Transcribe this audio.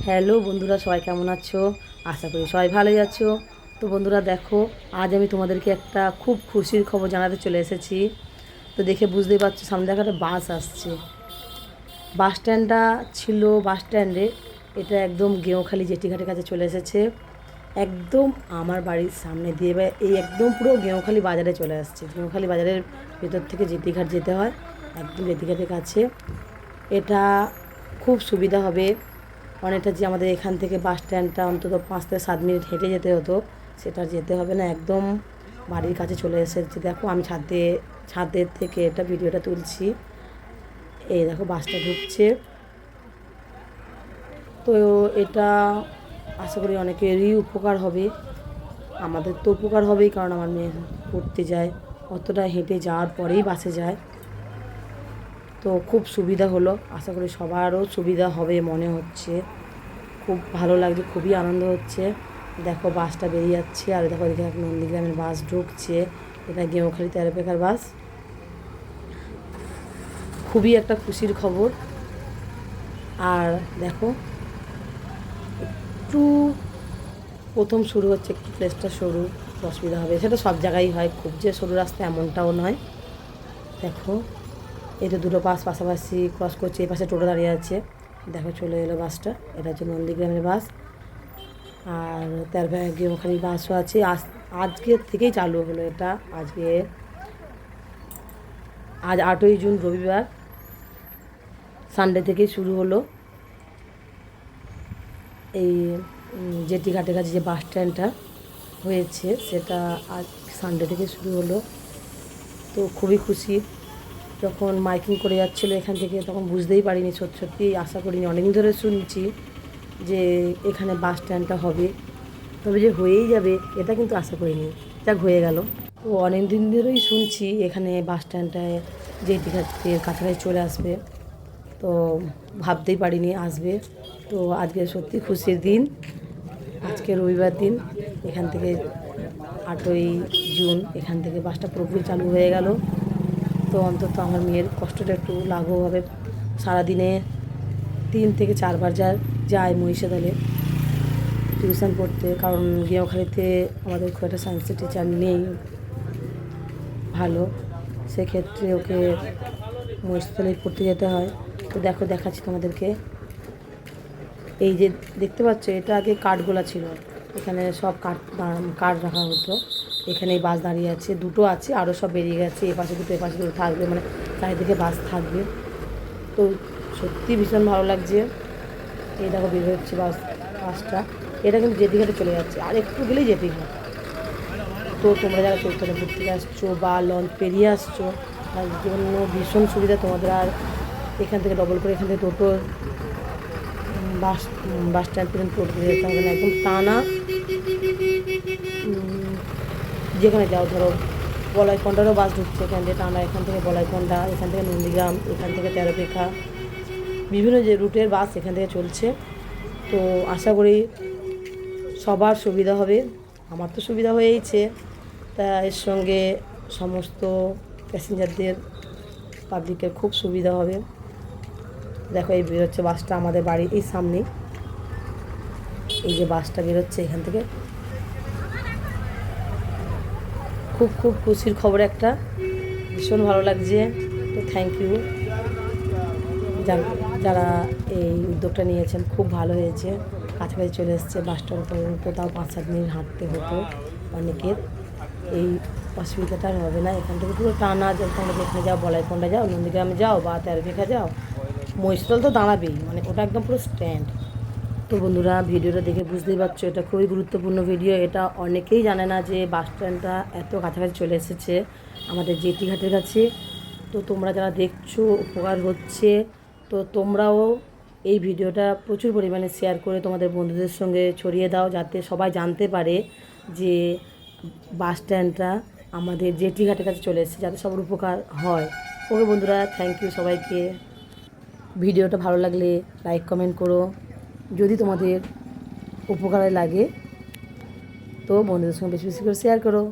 Hello বন্ধুরা, সবাই কেমন আছো? আশা করি সবাই ভালোই আছো। তো বন্ধুরা দেখো, আজ আমি তোমাদেরকে একটা খুব খুশির খবর জানাতে চলে এসেছি। তো দেখে বুঝতেই পারছো, সামনে দেখা একটা বাস আসছে। বাস স্ট্যান্ডটা ছিল বাস স্ট্যান্ডে, এটা একদম গেঁওখালি জেটিঘাটের কাছে চলে এসেছে। একদম আমার বাড়ির সামনে দিয়ে এই একদম পুরো গেঁওখালি বাজারে চলে আসছে। গেঁওখালি বাজারের ভেতর থেকে জেটিঘাট যেতে হয়, একদম জেটিঘাটের কাছে। এটা খুব সুবিধা হবে অনেকটা। যে আমাদের এখান থেকে বাস স্ট্যান্ডটা অন্তত 5 থেকে 7 মিনিট হেঁটে যেতে হতো, সেটা যেতে হবে না, একদম বাড়ির কাছে চলে এসেছে। দেখো আমি ছাদের থেকে এটা ভিডিওটা তুলছি। এই দেখো বাসটা ঢুকছে। তো এটা আশা করি অনেকেরই উপকার হবে। আমাদের তো উপকার হবেই, কারণ আমার মেয়ে পড়তে যায়, অতটা হেঁটে যাওয়ার পরেই বাসে যায়। তো খুব সুবিধা হলো, আশা করি সবারও সুবিধা হবে মনে হচ্ছে। খুব ভালো লাগছে, খুবই আনন্দ হচ্ছে। দেখো বাসটা বেরিয়ে যাচ্ছে, আর দেখো এদিকে নন্দীগ্রামের বাস ঢুকছে। এটা গেঁওখালি 13 বাস। খুবই একটা খুশির খবর। আর দেখো একটু প্রথম শুরু হচ্ছে, একটু প্লেসটা সরু, অসুবিধা হবে, সেটা সব জায়গায় হয়, খুব যে সরু রাস্তা এমনটাও নয়। দেখো এই তো দুটো বাস পাশাপাশি ক্রস করছে, এই পাশে টোটো দাঁড়িয়ে আছে। দেখো চলে এলো বাসটা, এটা হচ্ছে নন্দীগ্রামের বাস। আর 13 গেঁওখালি বাসও আছে। আজকের থেকেই চালু হলো এটা। আজ 8ই জুন রবিবার, সানডে থেকেই শুরু হলো। এই জেটিঘাটের কাছে যে বাস স্ট্যান্ডটা হয়েছে, সেটা আজ সানডে থেকে শুরু হলো। তো খুবই খুশি। যখন মাইকিং করে যাচ্ছিলো এখান থেকে, তখন বুঝতেই পারিনি, সত্যি সত্যি আশা করিনি। অনেকদিন ধরে শুনছি যে এখানে বাস স্ট্যান্ডটা হবে, তবে যে হয়েই যাবে এটা কিন্তু আশা করিনি। যাক, হয়ে গেল। তো অনেক দিন ধরেই শুনছি এখানে বাস স্ট্যান্ডটায় জেটিঘাটের কাছাকাছি চলে আসবে, তো ভাবতেই পারিনি আসবে। তো আজকে সত্যি খুশির দিন। আজকে রবিবার দিন, এখান থেকে 8ই জুন এখান থেকে বাসটা পুরোপুরি চালু হয়ে গেল। তো অন্তত আমার মেয়ের কষ্টটা একটু লাঘব হবে। সারাদিনে 3 থেকে 4 বার যায় মহিষাদলে টিউশন পড়তে, কারণ গেঁওখালিতে আমাদের খুব একটা সায়েন্সের টিচার নেই ভালো, সেক্ষেত্রে ওকে মহিষাদলে পড়তে যেতে হয়। তো দেখো দেখাচ্ছি তোমাদেরকে। এই যে দেখতে পাচ্ছ, এটা আগে কাঠগোলা ছিল, এখানে সব কাঠ রাখা হতো। এখানে এই বাস দাঁড়িয়ে আছে, দুটো আছে, আরও সব বেরিয়ে গেছে। এ পাশে দুটো, এ পাশে দুটো থাকবে, মানে চারিদিকে বাস থাকবে। তো সত্যি ভীষণ ভালো লাগছে। এই দেখো বের হচ্ছে বাসটা। এটা কিন্তু জেটিঘাটে চলে যাচ্ছে, আর একটু গেলেই জেটিঘাট। তো তোমরা যারা চৈতন্যপুর থেকে আসছো বা লঞ্চ পেরিয়ে আসছো, তার জন্য ভীষণ সুবিধা তোমাদের। আর এখান থেকে ডবল করে এখান থেকে টোটো বাস বাস স্ট্যান্ড পর্যন্ত টোটো যেতে হবে না, একদম টানা যেখানে যাও। ধরো বলাইকন্ডারও বাস ঢুকছে এখান থেকে টানা, এখান থেকে বলাইকন্ডা, এখান থেকে নন্দীগ্রাম, এখান থেকে তেরোপেখা, বিভিন্ন যে রুটের বাস এখান থেকে চলছে। তো আশা করি সবার সুবিধা হবে। আমার তো সুবিধা হয়েইছে, তা এর সঙ্গে সমস্ত প্যাসেঞ্জারদের, পাবলিকের খুব সুবিধা হবে। দেখো এই বেরোচ্ছে বাসটা আমাদের বাড়ি এই সামনে। এই যে বাসটা বেরোচ্ছে এখান থেকে, খুব খুব খুশির খবর একটা, ভীষণ ভালো লাগছে। তো থ্যাংক ইউ যারা এই উদ্যোগটা নিয়েছেন, খুব ভালো হয়েছে। কাছাকাছি চলে এসছে বাসটার উপর, তাও 5-7 মিনিট হাঁটতে হতো অনেকের। এই অসুবিধাটা আর হবে না, এখান থেকে পুরো টানা। তোমরা যেখানে যাও, বলাইকন্ডা যাও, নন্দীগ্রামে যাও বা তেরোপেখা যাও, মহিষাদল তো দাঁড়াবেই, মানে ওটা একদম পুরো স্ট্যান্ড। তো বন্ধুরা, ভিডিওটা দেখে বুঝতেই পারছো এটা খুবই গুরুত্বপূর্ণ ভিডিও। এটা অনেকেই জানে না যে বাস স্ট্যান্ডটা এত কাছাকাছি চলে এসেছে আমাদের জেটিঘাটের কাছে। তো তোমরা যারা দেখছো, উপকার হচ্ছে, তো তোমরাও এই ভিডিওটা প্রচুর পরিমাণে শেয়ার করে তোমাদের বন্ধুদের সঙ্গে ছড়িয়ে দাও, যাতে সবাই জানতে পারে যে বাস স্ট্যান্ডটা আমাদের জেটিঘাটের কাছে চলে এসেছে, যাতে সবার উপকার হয়। ওকে বন্ধুরা, থ্যাংক ইউ সবাইকে। ভিডিওটা ভালো লাগলে লাইক কমেন্ট করো, যদি তোমাদের উপকারে লাগে তো বন্ধুদের সঙ্গে বেশি বেশি করে শেয়ার করো।